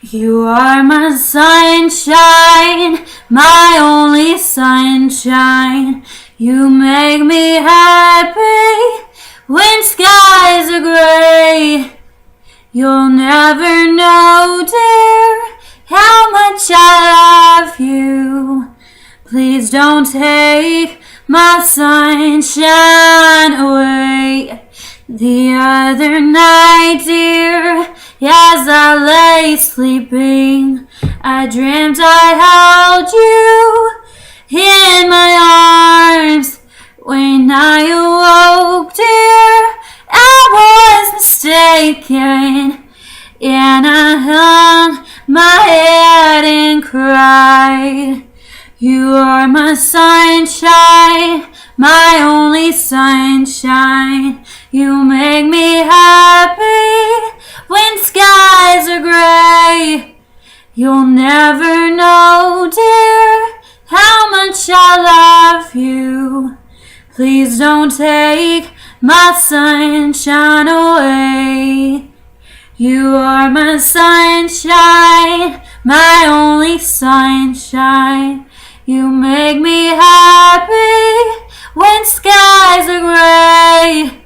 You are my sunshine, my only sunshine. You make me happy when skies are gray. You'll never know, dear, how much I love you. Please don't take my sunshine away. The other night, dear, as I lay sleeping, I dreamt I held you in my arms. When I awoke, dear, I was mistaken, and I hung my head and cried. You are my sunshine, my only sunshine. You make me happy when skies are gray. You'll never know, dear, how much I love you. Please don't take my sunshine away. You are my sunshine, my only sunshine. You make me happy when skies are gray.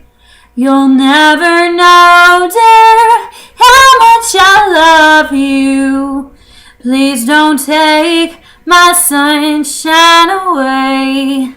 You'll never know, dear, how much I love you. Please don't take my sunshine away.